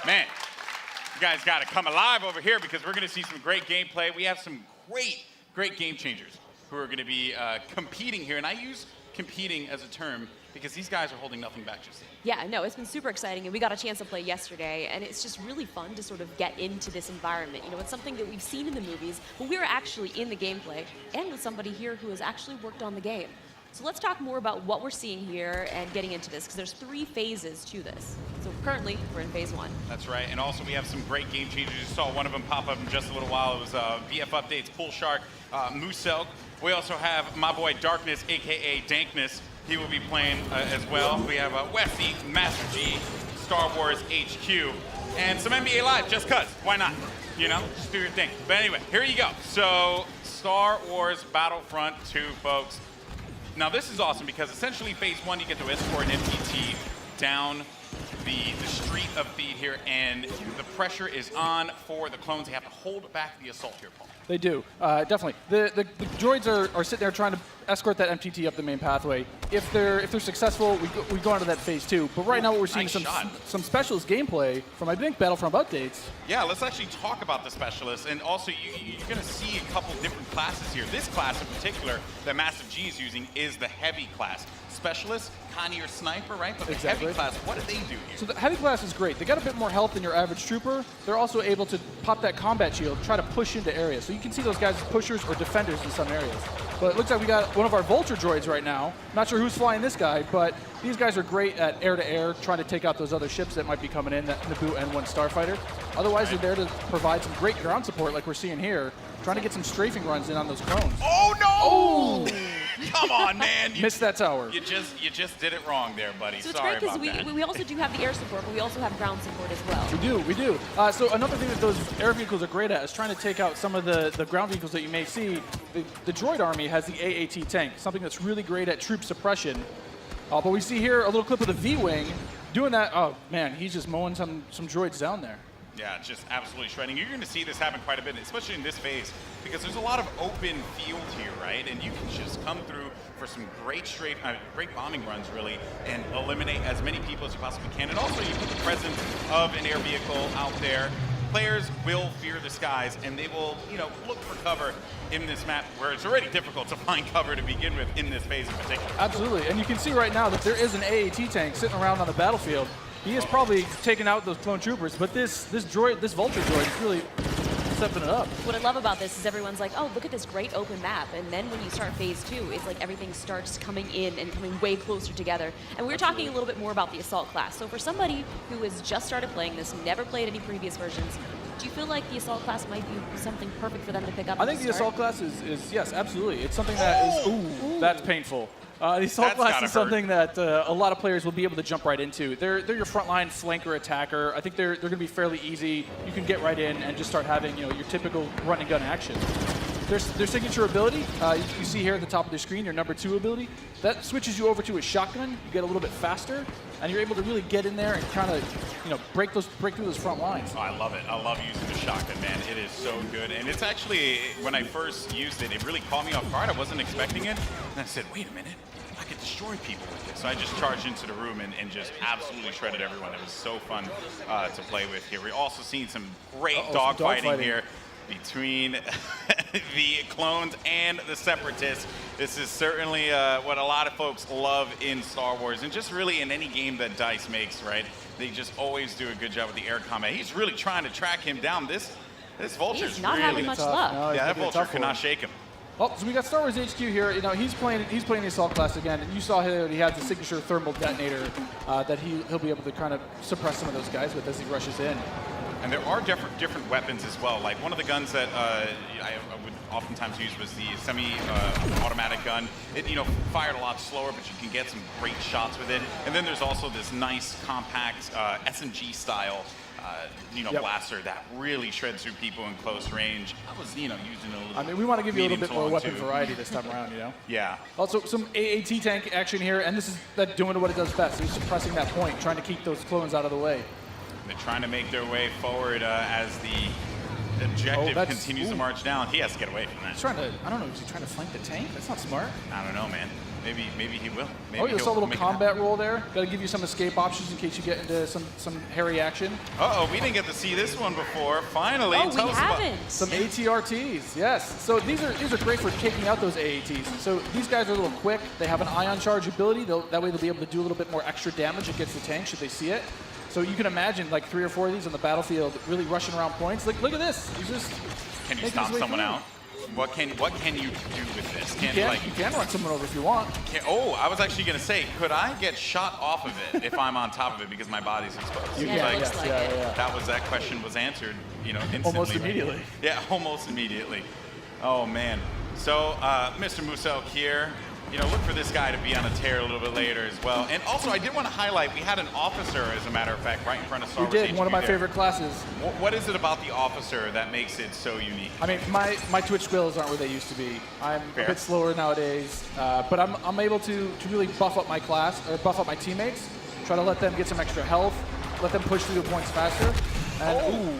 Man, you guys got to come alive over here because we're going to see some great gameplay. We have some great game changers who are going to be competing here. And I use competing as a term because these guys are holding nothing back just yet. Yeah, no, it's been super exciting, and we got a chance to play yesterday, and it's just really fun to sort of get into this environment. You know, it's something that we've seen in the movies, but we're actually in the gameplay, and with somebody here who has actually worked on the game. So let's talk more about what we're seeing here and getting into this, because there's 3 phases to this. So currently, we're in phase 1. That's right, and also we have some great game changers. You saw one of them pop up in just a little while. It was VF Updates, Pool Shark, Musel. We also have my boy Darkness, aka Dankness. He will be playing as well. We have Westy, Master G, Star Wars HQ, and some NBA Live, just cuz. Why not? You know, just do your thing. But anyway, here you go. So, Star Wars Battlefront 2, folks. Now, this is awesome because essentially phase 1, you get to escort an MTT down the street of Theed here, and the pressure is on for the clones. They have to hold back the assault here, Paul. They do, definitely. The droids are sitting there trying to escort that MTT up the main pathway. If they're successful, we go on to that phase 2. But right now, what we're seeing is some specialist gameplay from, I think, Battlefront Updates. Yeah, let's actually talk about the specialists, and also you're going to see a couple different classes here. This class in particular that Massive G is using is the heavy class. Specialist, kind of your sniper, right? But the heavy class, what do they do here? So the heavy class is great. They got a bit more health than your average trooper. They're also able to pop that combat shield, try to push into areas. So you can see those guys as pushers or defenders in some areas. But it looks like we got one of our Vulture droids right now. Not sure who's flying this guy, but these guys are great at air-to-air, trying to take out those other ships that might be coming in, that Naboo N1 Starfighter. Otherwise, they're there to provide some great ground support like we're seeing here, trying to get some strafing runs in on those clones. Oh, no! Oh! Come on, man. Missed that tower. You just did it wrong there, buddy. So it's Sorry great about that. because we also do have the air support, but we also have ground support as well. We do. So another thing that those air vehicles are great at is trying to take out some of the ground vehicles that you may see. The droid army has the AAT tank, something that's really great at troop suppression. But we see here a little clip of the V-Wing doing that. Oh, man, he's just mowing some droids down there. Yeah, just absolutely shredding. You're going to see this happen quite a bit, especially in this phase, because there's a lot of open field here, right? And you can just come through for some great great bombing runs, really, and eliminate as many people as you possibly can. And also, you put the presence of an air vehicle out there. Players will fear the skies, and they will, look for cover in this map where it's already difficult to find cover to begin with in this phase in particular. Absolutely, and you can see right now that there is an AAT tank sitting around on the battlefield. He is probably taking out those clone troopers, but this Vulture droid is really stepping it up. What I love about this is everyone's like, oh, look at this great open map. And then when you start phase 2, it's like everything starts coming in and coming way closer together. And we were talking a little bit more about the assault class. So for somebody who has just started playing this, never played any previous versions, do you feel like the assault class might be something perfect for them to pick up? I think the assault class is yes, absolutely. It's something that is, that's painful. The assault class is something that a lot of players will be able to jump right into. They're your frontline flanker attacker. I think they're going to be fairly easy. You can get right in and just start having your typical run and gun action. Their signature ability, you see here at the top of the screen, your number 2 ability, that switches you over to a shotgun. You get a little bit faster, and you're able to really get in there and kind of break through those front lines. Oh, I love it. I love using the shotgun, man. It is so good. And it's actually, when I first used it, it really caught me off guard. I wasn't expecting it. And I said, wait a minute. I could destroy people with it. So I just charged into the room and just absolutely shredded everyone. It was so fun to play with here. We're also seeing some great dogfighting here between the clones and the separatists. This is certainly what a lot of folks love in Star Wars, and just really in any game that DICE makes, right? They just always do a good job with the air combat. He's really trying to track him down. This Vulture's not really having much luck. No, yeah, that Vulture cannot shake him. Oh, so we got Star Wars HQ here. He's playing the assault class again, and you saw here that he has the signature thermal detonator that he'll be able to kind of suppress some of those guys with as he rushes in. And there are different weapons as well. Like one of the guns that I would oftentimes use was the semi-automatic gun. It fired a lot slower, but you can get some great shots with it. And then there's also this nice compact SMG style blaster that really shreds through people in close range. I was using a little. We want to give you a little bit more weapon variety this time around. Yeah. Also, some AAT tank action here, and this is that doing what it does best. It's suppressing that point, trying to keep those clones out of the way. They're trying to make their way forward as the objective continues to march down. He has to get away from that. He's trying to, I don't know, is he trying to flank the tank? That's not smart. I don't know, man. Maybe he will. Maybe Oh, you saw a he'll little make it combat roll there. Got to give you some escape options in case you get into some hairy action. Uh-oh, we didn't get to see this one before. Finally, Oh, tell we us about- haven't. Some ATRTs, yes. So these are great for taking out those AATs. So these guys are a little quick. They have an ion charge ability. That way they'll be able to do a little bit more extra damage against the tank should they see it. So you can imagine like 3 or 4 of these on the battlefield really rushing around points. Like, look at this. He's just Can you making stop his way someone through. out? What can you do with this? You can run someone over if you want. Oh, I was actually gonna say, could I get shot off of it if I'm on top of it because my body's exposed? You Yeah, can, it looks yes, like yeah, it. yeah. That question was answered, instantly. Almost right? immediately. Yeah, almost immediately. Oh man. So Mr. Muselk here, look for this guy to be on a tear a little bit later as well. And also, I did want to highlight, we had an officer, as a matter of fact, right in front of Star We Wars did, one of my HQ there. favorite classes. What is it about the officer that makes it so unique? I mean, my Twitch skills aren't where they used to be. I'm Fair. a bit slower nowadays, but I'm able to really buff up my class, or buff up my teammates, try to let them get some extra health, let them push through the points faster. And ooh,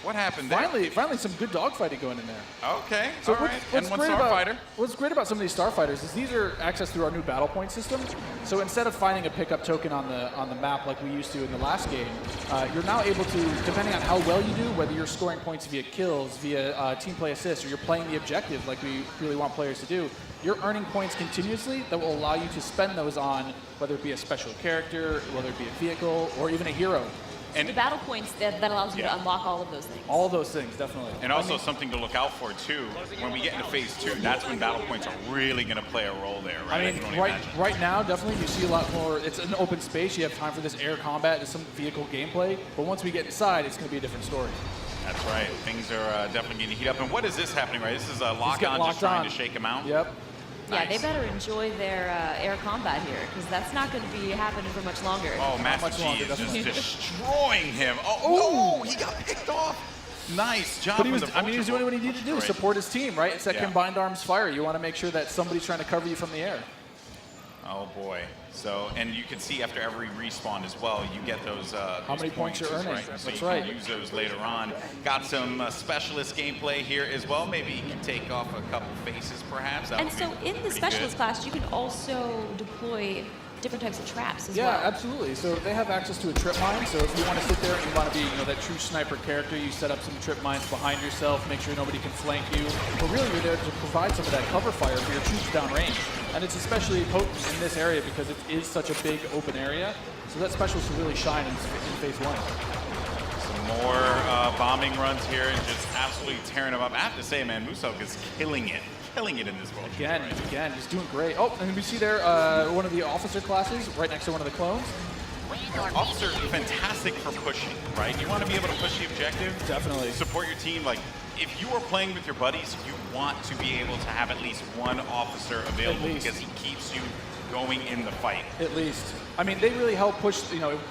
What happened there? finally some good dogfighting going in there. Okay, So all right. And one starfighter. What's great about some of these starfighters is these are accessed through our new battle point system. So instead of finding a pickup token on the map like we used to in the last game, you're now able to, depending on how well you do, whether you're scoring points via kills, via team play assists, or you're playing the objective like we really want players to do, you're earning points continuously that will allow you to spend those on whether it be a special character, whether it be a vehicle, or even a hero. And The battle points, that allows you Yeah. to unlock all of those things. All those things, definitely. And also something to look out for too, when we get into phase 2, that's when battle points are really going to play a role there, right? I can mean, only right, imagine. right now, definitely you see a lot more. It's an open space. You have time for this air combat and some vehicle gameplay. But once we get inside, it's going to be a different story. That's right. Things are definitely getting heat up. And what is this happening, right? This is a lock getting on, just locked trying on. to shake him out. Yep. Yeah, they Nice. better enjoy their air combat here, because that's not going to be happening for much longer. Oh, Master much G longer, is just definitely. destroying him. Oh, no, he got picked off. Nice job. But he with was, the I mean, he was doing what he needed to do, Right. support his team, right? It's that Yeah. combined arms fire. You want to make sure that somebody's trying to cover you from the air. Oh boy. So, and you can see after every respawn as well, you get those. How many points you're earning. Right? So That's you right. can use those later on. Got some specialist gameplay here as well. Maybe you can take off a couple faces, perhaps. That And would so be in the pretty specialist good. class, you can also deploy different types of traps as Yeah, well. absolutely. So they have access to a trip mine. So if you want to sit there and you want to be, that true sniper character, you set up some trip mines behind yourself, make sure nobody can flank you. But really, you're there to provide some of that cover fire for your troops downrange. And it's especially potent in this area because it is such a big open area. So that specialist will really shine in phase 1. Some more bombing runs here and just absolutely tearing them up. I have to say, man, Muselk is killing it in this world. Again, he's doing great. Oh, and we see there one of the officer classes right next to one of the clones. Officer, fantastic for pushing, right? You want to be able to push the objective. Definitely. Support your team. Like, if you are playing with your buddies, you want to be able to have at least one officer available least. because he keeps you going in the fight. At least. I mean, they really help push,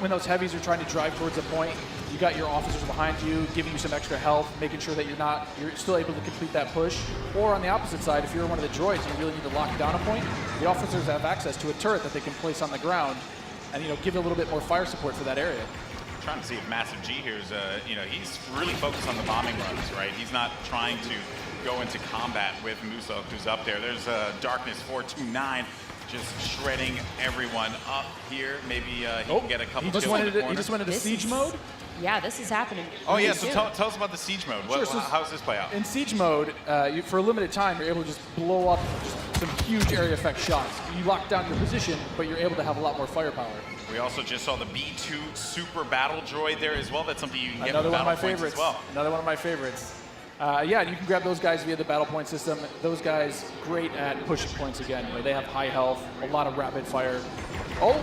when those heavies are trying to drive towards a point, you got your officers behind you, giving you some extra health, making sure that you're still able to complete that push. Or on the opposite side, if you're one of the droids and you really need to lock down a point, the officers have access to a turret that they can place on the ground and, give a little bit more fire support for that area. I'm trying to see if Massive G here is, he's really focused on the bombing runs, right? He's not trying to go into combat with Muselk, who's up there. There's Darkness 429. Just shredding everyone up here. Maybe he can get a couple He kills just in the corner. he just went into This siege is- mode. Yeah, this is happening. Oh yeah, really so soon. tell us about the siege mode. Sure, so How does this play out? In siege mode, for a limited time, you're able to just blow up just some huge area effect shots. You lock down your position, but you're able to have a lot more firepower. We also just saw the B2 Super Battle Droid there as well. That's something you can get Another with one of my battle points favorites. as well. Another one of my favorites. Yeah, you can grab those guys via the battle point system. Those guys, great at pushing points again. They have high health, a lot of rapid fire. Oh,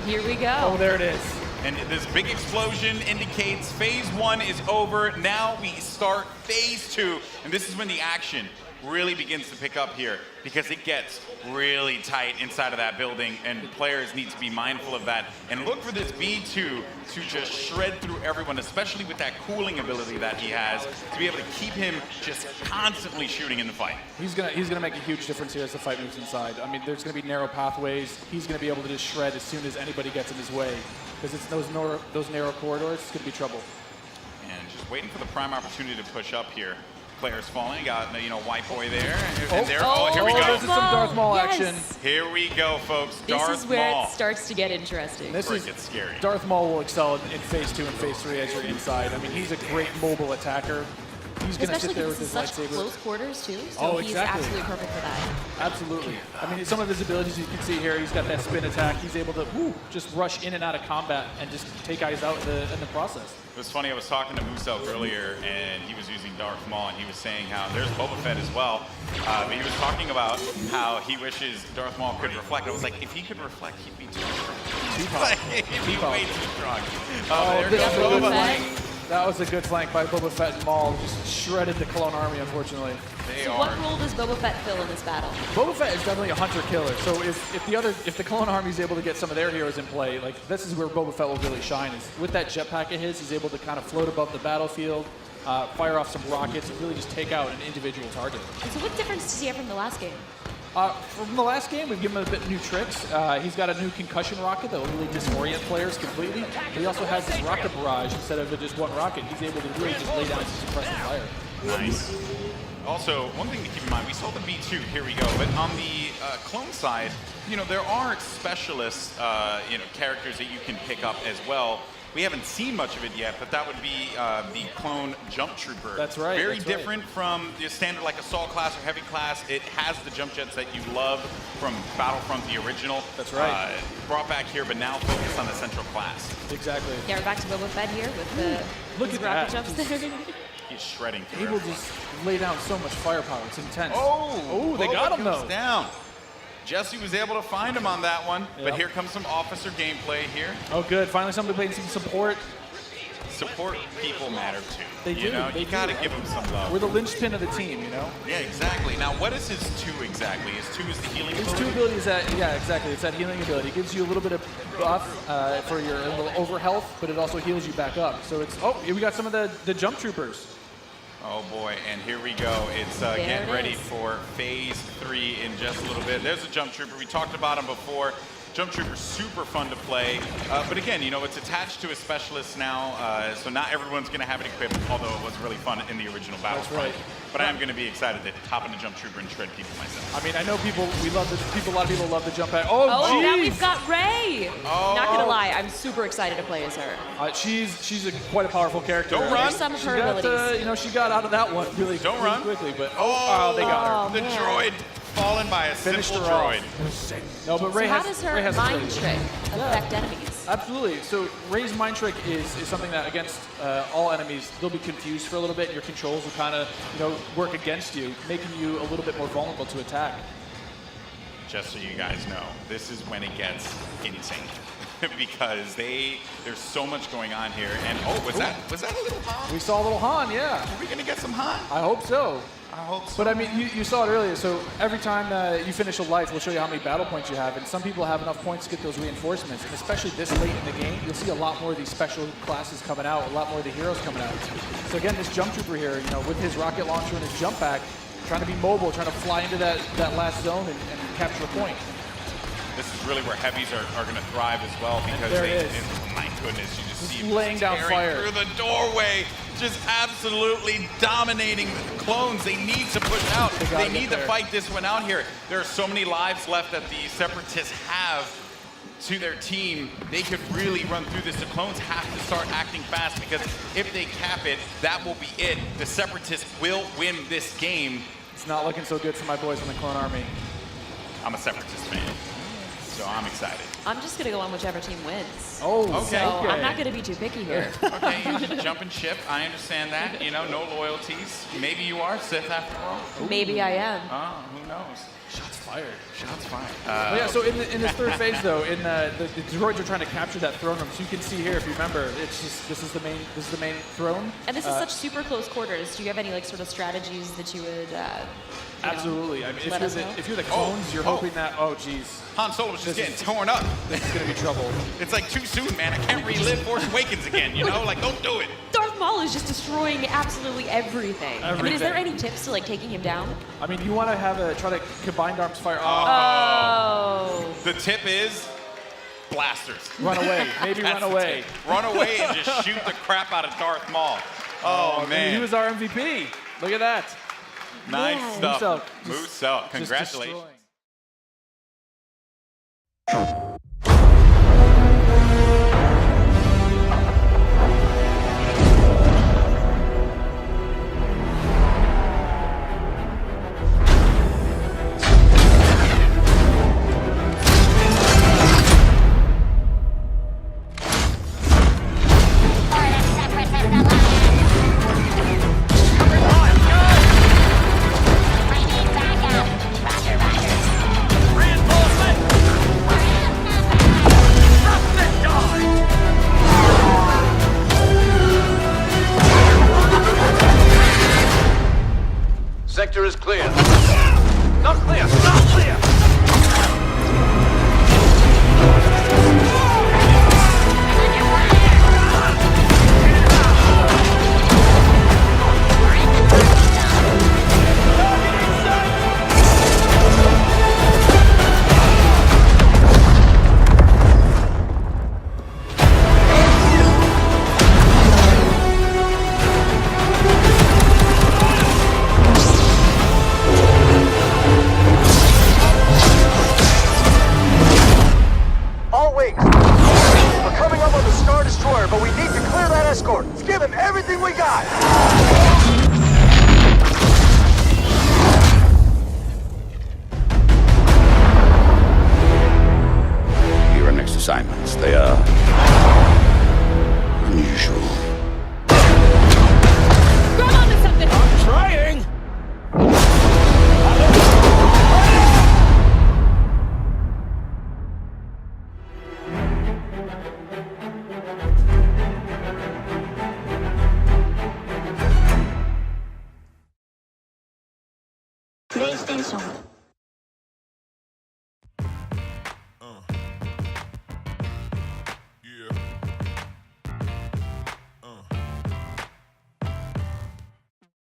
Here we go. oh, there it is. And this big explosion indicates phase 1 is over. Now we start phase 2. And this is when the action really begins to pick up here because it gets really tight inside of that building and players need to be mindful of that and look for this B2 to just shred through everyone, especially with that cooling ability that he has, to be able to keep him just constantly shooting in the fight. He's gonna make a huge difference here as the fight moves inside. I mean, there's gonna be narrow pathways. He's gonna be able to just shred as soon as anybody gets in his way because it's those narrow corridors. It's gonna be trouble. And just waiting for the prime opportunity to push up here. players falling. You got, White Boy there. And there. Oh, here we Oh, go. this is some Darth Maul action. Here we go, folks. This Darth is where Maul. it starts to get interesting. This is It's scary. Darth Maul will excel in phase 2 and phase 3 as you're inside. I mean, he's a great mobile attacker. He's going to sit Especially there because with it's his such lightsaber. close quarters, too. So Oh, he's exactly. absolutely perfect for that. Absolutely. I mean, some of his abilities you can see here, he's got that spin attack. He's able to just rush in and out of combat and just take guys out in the process. It was funny, I was talking to Muselk earlier, and he was using Darth Maul, and he was saying how there's Boba Fett as well, but he was talking about how he wishes Darth Maul could reflect. I was like, if he could reflect, he'd be too strong. He'd be way too strong. There this goes is a good Boba. flank. That was a good flank by Boba Fett and Maul. Just shredded the Clone Army, unfortunately. They So are. what role does Boba Fett fill in this battle? Boba Fett is definitely a hunter-killer. So if the Clone Army is able to get some of their heroes in play, like this is where Boba Fett will really shine. Is with that jetpack of his, he's able to kind of float above the battlefield, fire off some rockets, and really just take out an individual target. And so what difference does he have from the last game? From the last game, we've given him a bit new tricks. He's got a new concussion rocket that will really disorient players completely. But he also has this rocket barrage. Instead of just one rocket, he's able to really just lay down some suppressive fire. Nice. Also, one thing to keep in mind, we saw the B2, here we go, but on the clone side, there are specialist, characters that you can pick up as well. We haven't seen much of it yet, but that would be the clone jump trooper. That's right. Very that's different from the standard like assault class or heavy class. It has the jump jets that you love from Battlefront, the original. That's right. Brought back here, but now focused on the central class. Exactly. Yeah, we're back to Boba Fett here with the Look his at rocket that. jumps there. He's shredding through He will everyone. just lay down so much firepower. It's intense. Oh, they got Boba him goes though. down. Jesse was able to find him on that one, but Yep. here comes some officer gameplay here. Oh, good. Finally, somebody playing some support. Support people matter too. They you do, know, they you gotta do. give them some love. We're the linchpin of the team, Yeah, exactly. Now, what is his 2 exactly? His 2 is the healing His ability? 2 abilities exactly. It's that healing ability. It gives you a little bit of buff for your little over health, but it also heals you back up. So it's, we got some of the jump troopers. Oh boy, and here we go. It's getting ready for phase 3 in just a little bit. There's a jump trooper. We talked about him before. Jump trooper, super fun to play. But again, it's attached to a specialist now, so not everyone's going to have it equipped, although it was really fun in the original Battlefront. right. But I am going to be excited to hop in a jump trooper and shred people myself. I mean, I know a lot of people love the jump back. Oh, Oh, now jeez. we've got Rey. Oh. Not gonna lie, I'm super excited to play as her. She's quite a powerful character. Don't run. There's some of She her got, abilities. she got out of that one really, Don't really run. quickly, but they got her. The man. droid fallen by a Finished simple her droid. off. No, but Rey So how has, does Rey her has mind abilities. trick affect enemies? Absolutely. So Rey's mind trick is something that against all enemies, they'll be confused for a little bit. Your controls will kind of work against you, making you a little bit more vulnerable to attack. Just so you guys know, this is when it gets insane. Because there's so much going on here. And was that a little Han? We saw a little Han, yeah. Are we gonna get some Han? I hope so. I hope so. But I mean, you saw it earlier. So every time you finish a life, we'll show you how many battle points you have. And some people have enough points to get those reinforcements. And especially this late in the game, you'll see a lot more of these special classes coming out, a lot more of the heroes coming out. So again, this jump trooper here, with his rocket launcher and his jump pack, trying to be mobile, trying to fly into that last zone and capture a point. This is really where heavies are going to thrive as well because there it is. my goodness, you just see laying down tearing fire through the doorway, just absolutely dominating the clones. They need to push out. They need to fight this one out here. There are so many lives left that the Separatists have to their team. They could really run through this. The clones have to start acting fast because if they cap it, that will be it. The Separatists will win this game. It's not looking so good for my boys in the Clone Army. I'm a Separatist fan, so I'm excited. I'm just gonna go on whichever team wins. Oh, Okay. So okay. I'm not gonna be too picky here. Okay, jumping ship. I understand that. No loyalties. Maybe you are Sith after all. Maybe I am. Who knows? Shots fired. Shots fired. Well, yeah, so in this third phase, though, the droids are trying to capture that throne room. So you can see here, if you remember, it's just this is the main throne. And this is such super close quarters. Do you have any sort of strategies that you would? Absolutely. I mean, let us know? if you're the clones, you're hoping that. Oh, geez, Han Solo's just getting torn up. this is gonna be trouble. It's like too soon, man. I can't relive Force Awakens again. Like don't do it. Darth Maul is just destroying absolutely everything. I mean, is there any tips to taking him down? I mean, you want to try to combined arms fire. Oh. The tip is blasters. Run away. Maybe That's run the away. tip. Run away and just shoot the crap out of Darth Maul. Oh man. He was our MVP. Look at that. Nice Man. stuff. Musel. Musel, Just congratulations. destroying. Sector is clear. Not clear! Not clear! All wings! We're coming up on the Star Destroyer, but we need to clear that escort. Let's give him everything we got! Your next assignments, they are unusual. Grab onto something. Trying! PlayStation